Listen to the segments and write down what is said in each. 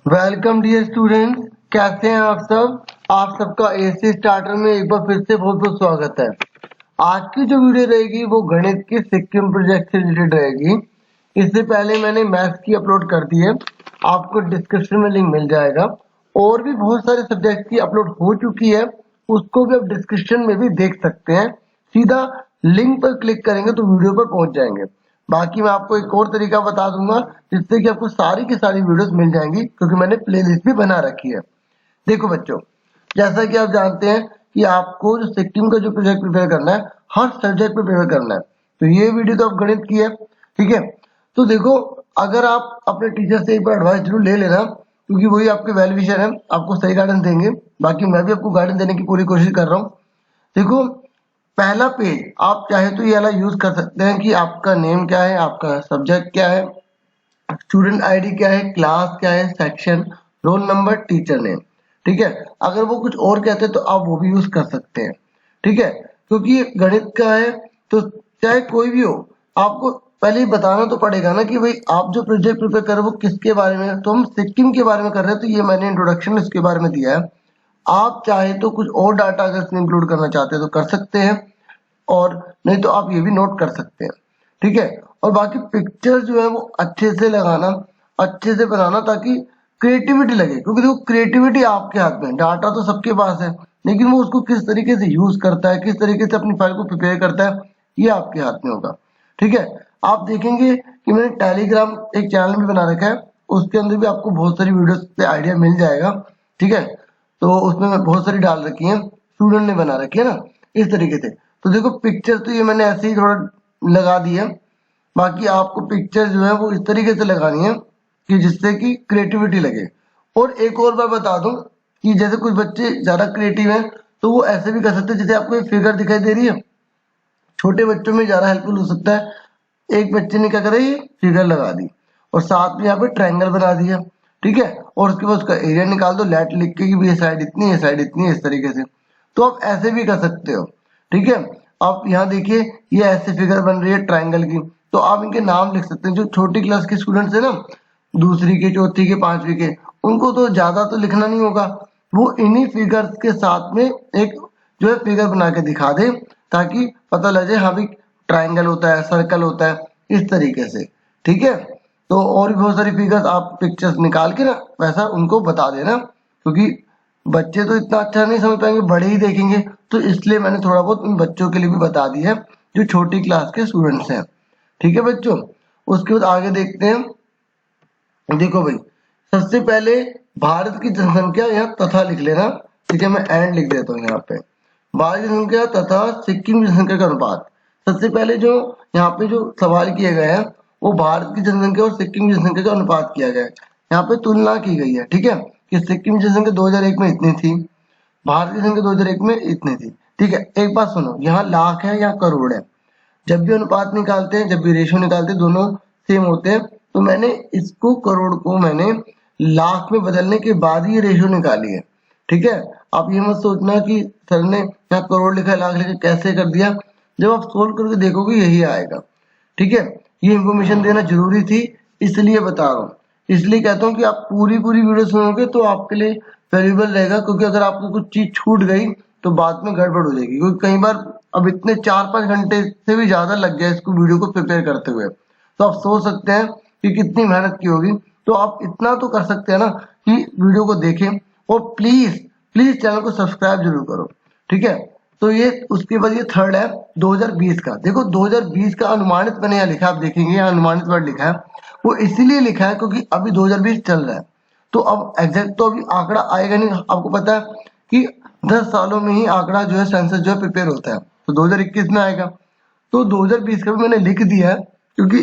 Welcome dear students, कैसे हैं आप सब। आप सबका एसी स्टार्टर में एक बार फिर से बहुत बहुत स्वागत है। आज की जो वीडियो रहेगी वो गणित की सिक्किम प्रोजेक्ट से रिलेटेड रहेगी। इससे पहले मैंने मैथ्स की अपलोड कर दी है, आपको डिस्क्रिप्शन में लिंक मिल जाएगा। और भी बहुत सारे सब्जेक्ट की अपलोड हो चुकी है, उसको भी आप डिस्क्रिप्शन में भी देख सकते हैं। सीधा लिंक पर क्लिक करेंगे तो वीडियो पर पहुंच जाएंगे। बाकी मैं आपको एक और तरीका बता दूंगा जिससे कि आपको सारी की सारी वीडियोस मिल जाएंगी, क्योंकि मैंने प्लेलिस्ट भी बना रखी है। देखो बच्चों, जैसा कि आप जानते हैं कि आपको जो सिक्किम का जो प्रोजेक्ट प्रिपेयर करना है, हर सब्जेक्ट पे प्रिपेयर करना है। तो ये वीडियो तो आप गणित की है, ठीक है। तो देखो, अगर आप अपने टीचर से एक बार एडवाइस जरूर ले लेना, क्योंकि वही आपके वेल विशर है, आपको सही गाइडेंस देंगे। बाकी मैं भी आपको गाइडेंस देने की पूरी कोशिश कर रहा हूँ। देखो, पहला पेज आप चाहे तो ये वाला यूज कर सकते हैं कि आपका नेम क्या है, आपका सब्जेक्ट क्या है, स्टूडेंट आईडी क्या है, क्लास क्या है, section, roll number, teacher name. ठीक है। अगर वो कुछ और कहते हैं तो आप वो भी यूज कर सकते हैं। ठीक है। क्योंकि ये गणित का है, तो चाहे कोई भी हो, आपको पहले ही बताना तो पड़ेगा ना कि भाई आप जो प्रोजेक्ट प्रिपेयर कर रहे हो वो किसके बारे में है। तो हम सिक्किम के बारे में कर रहे हैं, तो ये मैंने इंट्रोडक्शन इसके बारे में दिया है। आप चाहे तो कुछ और डाटा अगर इसमें इंक्लूड करना चाहते हैं तो कर सकते हैं, और नहीं तो आप ये भी नोट कर सकते हैं। ठीक है। और बाकी पिक्चर जो है वो अच्छे से लगाना, अच्छे से बनाना, ताकि क्रिएटिविटी लगे। क्योंकि देखो, क्रिएटिविटी आपके हाथ में, डाटा तो सबके पास है, लेकिन वो उसको किस तरीके से यूज करता है, किस तरीके से अपनी फाइल को प्रिपेयर करता है, ये आपके हाथ में होगा। ठीक है। आप देखेंगे कि मैंने टेलीग्राम एक चैनल भी बना रखा है, उसके अंदर भी आपको बहुत सारी वीडियोस पे आइडिया मिल जाएगा। ठीक है। तो उसमें मैं बहुत सारी डाल रखी है, स्टूडेंट ने बना रखी है ना, इस तरीके से। तो देखो, पिक्चर तो ये मैंने ऐसे ही थोड़ा लगा दी है। बाकी आपको पिक्चर जो है वो इस तरीके से लगानी है कि जिससे कि क्रिएटिविटी लगे। और एक और बार बता दूं कि जैसे कुछ बच्चे ज्यादा क्रिएटिव हैं तो वो ऐसे भी कर सकते हैं। जैसे आपको एक फिगर दिखाई दे रही है, छोटे बच्चों में ज्यादा हेल्पफुल हो सकता है। एक बच्चे ने क्या करा, ये फिगर लगा दी और साथ में यहाँ पे ट्रायंगल बना दिया। ठीक है। और उसके बाद उसका एरिया निकाल दो, लेट लिख के कि ये साइड इतनी है, साइड इतनी है, इस तरीके से। तो आप ऐसे भी कर सकते हो। ठीक है। आप यहाँ देखिए, ये ऐसे फिगर बन रही है ट्रायंगल की। तो आप इनके नाम लिख सकते हैं। जो छोटी क्लास के स्टूडेंट्स है ना, दूसरी के, चौथी के, पांचवी के, उनको तो ज्यादा तो लिखना नहीं होगा। वो इन्हीं फिगर्स के साथ में एक जो है फिगर बना के दिखा दे, ताकि पता लग जाए हाँ भाई ट्रायंगल होता है, सर्कल होता है, इस तरीके से। ठीक है। तो और भी बहुत सारी फिगर्स आप पिक्चर्स निकाल के ना वैसा उनको बता देना, क्योंकि बच्चे तो इतना अच्छा नहीं समझ पाएंगे, बड़े ही देखेंगे। तो इसलिए मैंने थोड़ा बहुत उन बच्चों के लिए भी बता दिया है जो छोटी क्लास के स्टूडेंट्स हैं। ठीक है बच्चों। उसके बाद आगे देखते हैं। देखो भाई, सबसे पहले भारत की जनसंख्या यहाँ तथा लिख लेना। ठीक है, मैं एंड लिख देता हूँ यहाँ पे। भारत की जनसंख्या तथा सिक्किम की जनसंख्या का अनुपात। सबसे पहले जो यहाँ पे जो सवाल किए गए हैं वो भारत की जनसंख्या और सिक्किम की जनसंख्या का अनुपात किया गया है। यहाँ पे तुलना की गई है। ठीक है, कि सिक्किम की जनसंख्या 2001 में इतनी थी, भारत की जनसंख्या 2001 में इतनी थी। ठीक है। एक बात सुनो, यहाँ लाख है, यहाँ करोड़ है। जब भी अनुपात निकालते हैं, जब भी रेशियो निकालते हैं, दोनों सेम होते हैं। तो मैंने इसको, करोड़ को मैंने लाख में बदलने के बाद ही ये रेशियो निकाली है। ठीक है। आप ये मत सोचना कि सर ने यहाँ करोड़ लिखा है, लाख लिखा है, कैसे कर दिया। जब आप सोल्व करके देखोगे यही आएगा। ठीक है। ये इंफॉर्मेशन देना जरूरी थी, इसलिए बता रहा हूँ। इसलिए कहता हूँ कि आप पूरी पूरी वीडियो सुनोगे तो आपके लिए वैल्यूबल रहेगा, क्योंकि अगर आपको कुछ चीज छूट गई तो बाद में गड़बड़ हो जाएगी। क्योंकि कई बार अब इतने 4-5 घंटे से भी ज्यादा लग गया इसको वीडियो को प्रिपेयर करते हुए, तो आप सोच सकते हैं कि कितनी मेहनत की होगी। तो आप इतना तो कर सकते हैं ना कि वीडियो को देखें, और प्लीज प्लीज चैनल को सब्सक्राइब जरूर करो। ठीक है। तो ये उसके बाद ये थर्ड है 2020 का। देखो 2020 का अनुमानित मैंने यहाँ लिखा है, आप देखेंगे यहाँ अनुमानित वर्ड लिखा है। वो इसीलिए लिखा है क्योंकि अभी 2020 चल रहा है। तो अब एग्जैक्ट तो अभी आंकड़ा आएगा नहीं। आपको पता है कि 10 सालों में ही आंकड़ा जो है सेंसस जो है प्रिपेयर होता है, तो 2021 में आएगा। तो 2020 का भी मैंने लिख दिया है, क्योंकि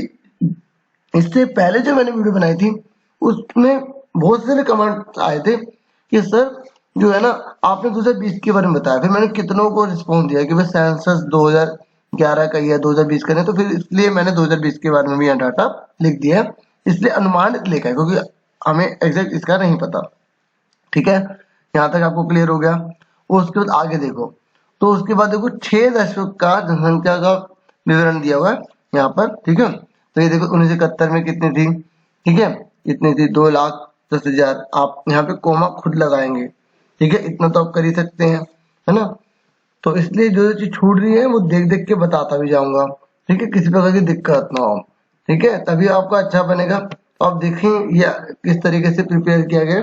इससे पहले जो मैंने वीडियो बनाई थी उसमें बहुत सारे कमेंट आए थे कि सर जो है ना, आपने 2020 के बारे में बताया। फिर मैंने कितनों को रिस्पॉन्स दिया कि भाई सेंसस 2011 का ही है, 2020 का नहीं। तो फिर इसलिए मैंने 2020 के बारे में भी यहाँ डाटा लिख दिया है। इसलिए अनुमानित लिखा है, क्योंकि हमें एग्जैक्ट इसका नहीं पता। ठीक है, यहाँ तक आपको क्लियर हो गया। और उसके बाद आगे देखो, तो उसके बाद देखो 6 दशक का जनसंख्या का विवरण दिया हुआ है यहाँ पर। ठीक है। तो ये देखो 1971 में कितनी थी। ठीक है, इतनी थी 2 लाख 10,000, आप यहाँ पे कोमा खुद लगाएंगे, ठीक है, इतना तो आप कर ही सकते हैं, है ना। तो इसलिए जो चीज छूट रही है वो देख देख के बताता भी जाऊंगा, ठीक है, किसी प्रकार की दिक्कत ना हो, ठीक है, तभी आपका अच्छा बनेगा। तो आप देखें या किस तरीके से प्रिपेयर किया गया,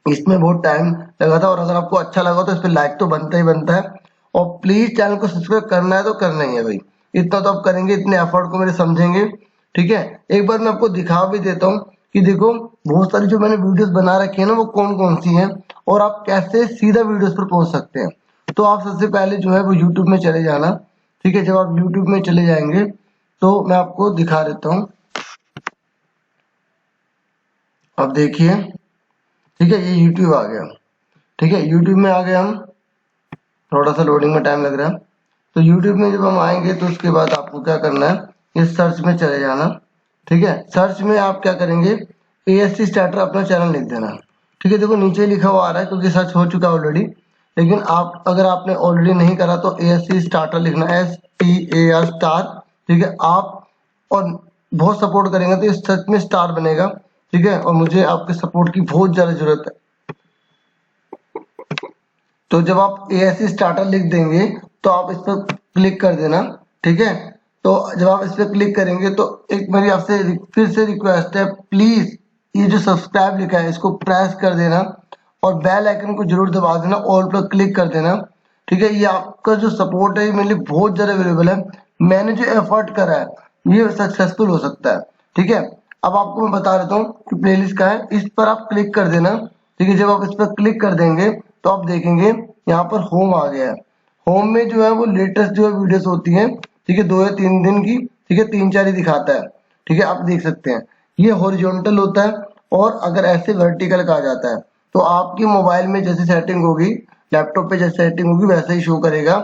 इसमें बहुत टाइम लगा था। और अगर आपको अच्छा लगा तो इस पर लाइक तो बनता ही बनता है, और प्लीज चैनल को सब्सक्राइब करना है तो करना ही है भाई, इतना तो आप करेंगे, इतने एफर्ट को मेरे समझेंगे, ठीक है। एक बार मैं आपको दिखा भी देता हूँ कि देखो बहुत सारी जो मैंने वीडियोस बना रखी है ना वो कौन कौन सी हैं, और आप कैसे सीधा वीडियोस पर पहुंच सकते हैं। तो आप सबसे पहले जो है वो यूट्यूब में चले जाना, ठीक है। जब आप यूट्यूब में चले जाएंगे तो मैं आपको दिखा देता हूँ, अब देखिए, ठीक है, ये यूट्यूब आ गया, ठीक है, यूट्यूब में आ गए हम, थोड़ा सा लोडिंग में टाइम लग रहा है। तो यूट्यूब में जब हम आएंगे तो उसके बाद आपको क्या करना है, ये सर्च में चले जाना, ठीक है। सर्च में आप क्या करेंगे, ASC स्टार्टर अपना चैनल लिख देना, ठीक है। देखो नीचे लिखा हुआ आ रहा है क्योंकि सर्च हो चुका है ऑलरेडी, लेकिन आप अगर आपने ऑलरेडी नहीं करा तो ASC स्टार्टर लिखना, STAR स्टार, ठीक है। आप और बहुत सपोर्ट करेंगे तो इस सर्च में स्टार बनेगा, ठीक है, और मुझे आपके सपोर्ट की बहुत ज्यादा जरूरत है। तो जब आप ASC स्टार्टर लिख देंगे तो आप इस पर क्लिक कर देना, ठीक है। तो जब आप इस पर क्लिक करेंगे तो एक मेरी आपसे फिर से रिक्वेस्ट है, प्लीज ये जो सब्सक्राइब लिखा है इसको प्रेस कर देना, और बेल आइकन को जरूर दबा देना, ऑल पर क्लिक कर देना, ठीक है। ये आपका जो सपोर्ट है ये मेरे लिए बहुत ज्यादा अवेलेबल है, मैंने जो एफर्ट करा है ये सक्सेसफुल हो सकता है, ठीक है। अब आपको मैं बता देता हूँ कि प्लेलिस्ट का है, इस पर आप क्लिक कर देना, ठीक है। जब आप इस पर क्लिक कर देंगे तो आप देखेंगे यहाँ पर होम आ गया है। होम में जो है वो लेटेस्ट जो है वीडियोस होती हैं, ठीक है, 2 या 3 दिन की, ठीक है, 3-4 ही दिखाता है, ठीक है, आप देख सकते हैं। ये हॉरिजॉन्टल होता है, और अगर ऐसे वर्टिकल कहा जाता है तो आपके मोबाइल में जैसी सेटिंग होगी, लैपटॉप पे जैसी सेटिंग होगी वैसा ही शो करेगा,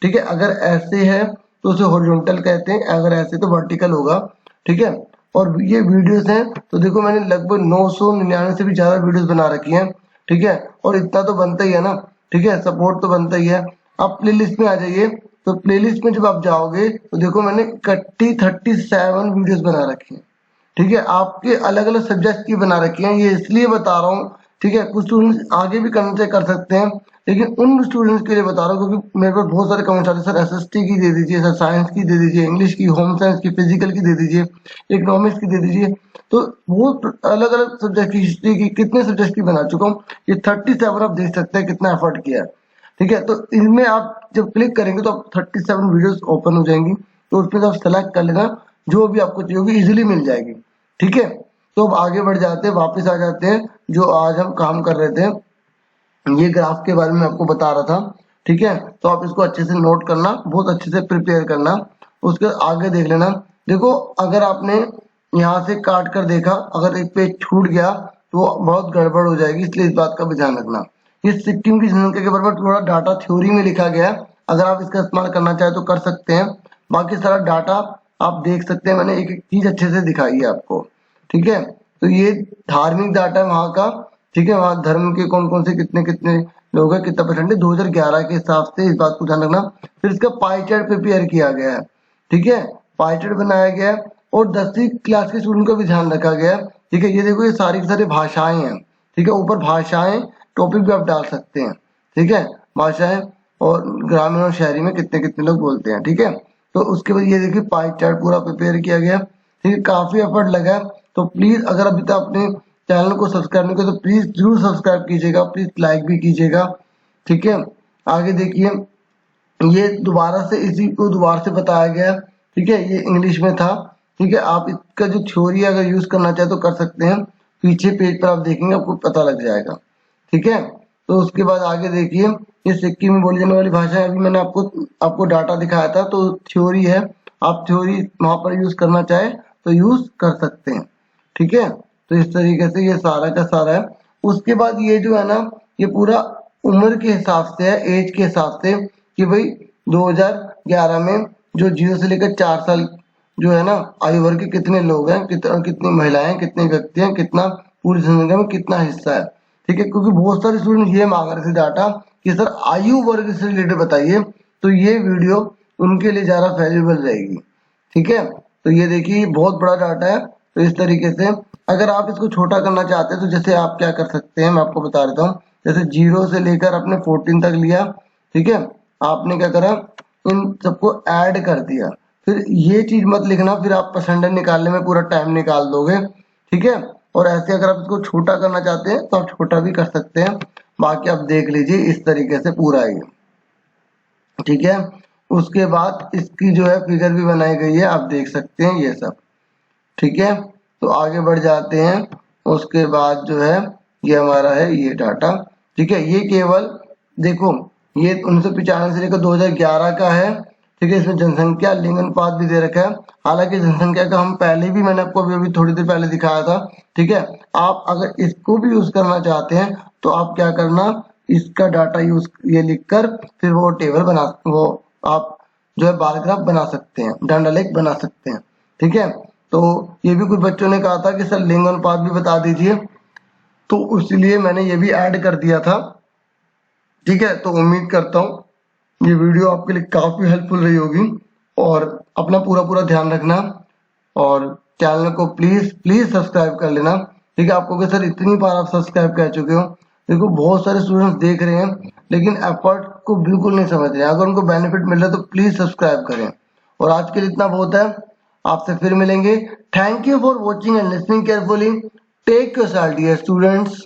ठीक है। अगर ऐसे है तो उसे हॉरिजॉन्टल कहते हैं, अगर ऐसे तो वर्टिकल होगा, ठीक है। और ये वीडियोस हैं तो देखो मैंने लगभग 999 से भी ज्यादा वीडियोस बना रखी हैं, ठीक है, और इतना तो बनता ही है ना, ठीक है, सपोर्ट तो बनता ही है। आप प्लेलिस्ट में आ जाइए, तो प्लेलिस्ट में जब आप जाओगे तो देखो मैंने 37 वीडियोस बना रखी हैं, ठीक है, आपके अलग अलग सब्जेक्ट की बना रखी हैं। ये इसलिए बता रहा हूँ, ठीक है, कुछ स्टूडेंट्स आगे भी करना चाहे कर सकते हैं, लेकिन उन स्टूडेंट्स के लिए बता रहा हूँ क्योंकि मेरे पास बहुत सारे कमेंट्स आते हैं, सर SST की दे दीजिए, सर साइंस की दे दीजिए, इंग्लिश की, होम साइंस की, फिजिकल की दे दीजिए, इकोनॉमिक्स की दे दीजिए। तो बहुत अलग अलग सब्जेक्ट की, हिस्ट्री की, कितने सब्जेक्ट की बना चुका हूँ, ये 37 आप देख सकते हैं कितना एफर्ट किया है, ठीक है। तो इनमें आप जब क्लिक करेंगे तो आप 37 वीडियोस ओपन हो जाएंगी, तो उसमें से आप सेलेक्ट कर लेना, जो भी आपको चाहिए होगी इजीली मिल जाएगी, ठीक है। तो अब आगे बढ़ जाते हैं, वापस आ जाते हैं जो आज हम काम कर रहे थे, ये ग्राफ के बारे में आपको बता रहा था, ठीक है। तो आप इसको अच्छे से नोट करना, बहुत अच्छे से प्रिपेयर करना, उसके आगे देख लेना। देखो अगर आपने यहाँ से काट कर देखा, अगर एक पेज छूट गया तो बहुत गड़बड़ हो जाएगी, इसलिए इस बात का भी ध्यान रखना। ये सिक्किम की जनसंख्या के बारे में थोड़ा डाटा थ्योरी में लिखा गया है, अगर आप इसका इस्तेमाल करना चाहे तो कर सकते हैं, बाकी सारा डाटा आप देख सकते हैं, मैंने एक एक चीज अच्छे से दिखाई है आपको, ठीक है। तो ये धार्मिक डाटा है वहां का, ठीक है, वहां धर्म के कौन कौन से कितने कितने लोग हैं, कितना परसेंट है 2011 के हिसाब से, इस बात को ध्यान रखना। फिर इसका पाई चार्ट प्रिपेयर किया गया है, ठीक है, पाई चार्ट बनाया गया है, और 10वीं क्लास के स्टूडेंट का भी ध्यान रखा गया है, ठीक है। ये देखो ये सारी की सारी भाषाएं हैं, ठीक है, ऊपर भाषाएं टॉपिक भी आप डाल सकते हैं, ठीक है, भाषाएं और ग्रामीण और शहरी में कितने कितने लोग बोलते हैं, ठीक है। तो उसके बाद ये देखिए पाई चार्ट पूरा प्रिपेयर किया गया, ठीक है, काफी एफर्ट लगा है। तो प्लीज अगर अभी तक अपने चैनल को सब्सक्राइब नहीं किया तो प्लीज जरूर सब्सक्राइब कीजिएगा, प्लीज लाइक भी कीजिएगा, ठीक है। आगे देखिए ये दोबारा से इसी को दोबारा से बताया गया, ठीक है, ये इंग्लिश में था, ठीक है। आप इसका जो थ्योरी अगर यूज करना चाहे तो कर सकते हैं, पीछे पेज पर आप देखेंगे आपको पता लग जाएगा, ठीक है। तो उसके बाद आगे देखिए ये सिक्किम में बोली जाने वाली भाषा है, अभी मैंने आपको डाटा दिखाया था, तो थ्योरी है, आप थ्योरी वहां पर यूज करना चाहे तो यूज कर सकते हैं, ठीक है। तो इस तरीके से ये सारा का सारा है। उसके बाद ये जो है ना ये पूरा उम्र के हिसाब से है, एज के हिसाब से, कि भाई 2011 में जो 0 से लेकर 4 साल जो है ना आयु वर्ग के कितने लोग हैं, कितनी महिलाएं, कितने व्यक्ति हैं, कितना पूरी जनसंख्या में कितना हिस्सा है, ठीक है। क्योंकि बहुत सारे स्टूडेंट ये मांग रहे थे डाटा कि सर आयु वर्ग से रिलेटेड बताइए, तो ये वीडियो उनके लिए ज्यादा वैल्यूएबल रहेगी, ठीक है। तो ये देखिए बहुत बड़ा डाटा है, तो इस तरीके से अगर आप इसको छोटा करना चाहते हैं तो जैसे आप क्या कर सकते हैं, मैं आपको बता देता हूँ। जैसे 0 से लेकर आपने 14 तक लिया, ठीक है। आपने क्या करा, इन सबको ऐड कर दिया। फिर ये चीज मत लिखना, फिर आप परसेंटेज निकालने में पूरा टाइम निकाल दोगे, ठीक है। और ऐसे अगर आप इसको छोटा करना चाहते हैं तो आप छोटा भी कर सकते हैं। बाकी आप देख लीजिए इस तरीके से पूरा है, ठीक है। उसके बाद इसकी जो है फिगर भी बनाई गई है, आप देख सकते हैं ये सब, ठीक है। तो आगे बढ़ जाते हैं। उसके बाद जो है ये हमारा है ये डाटा, ठीक है। ये केवल देखो, ये 1995 से लेकर 2011 का है, ठीक है। इसमें जनसंख्या लिंग अनुपात भी दे रखा है। हालांकि जनसंख्या का हम पहले भी, मैंने आपको अभी थोड़ी देर पहले दिखाया था, ठीक है। आप अगर इसको भी यूज करना चाहते हैं तो आप क्या करना, इसका डाटा यूज ये लिखकर फिर वो टेबल बना, वो आप जो है बार ग्राफ बना सकते हैं, डंडा लेख बना सकते हैं, ठीक है। तो ये भी कुछ बच्चों ने कहा था कि सर लिंग अनुपात भी बता दीजिए, तो इसलिए मैंने ये भी ऐड कर दिया था, ठीक है। तो उम्मीद करता हूँ ये वीडियो आपके लिए काफी हेल्पफुल रही होगी। और अपना पूरा पूरा ध्यान रखना, और चैनल को प्लीज प्लीज सब्सक्राइब कर लेना, ठीक है। आपको कि सर इतनी बार आप सब्सक्राइब कर चुके हो, देखो बहुत सारे स्टूडेंट्स देख रहे हैं लेकिन एफर्ट को बिल्कुल नहीं समझ रहे हैं। अगर उनको बेनिफिट मिल रहा है तो प्लीज सब्सक्राइब करें। और आज के लिए इतना बहुत है, आपसे फिर मिलेंगे। Thank you for watching and listening carefully. Take your dear students.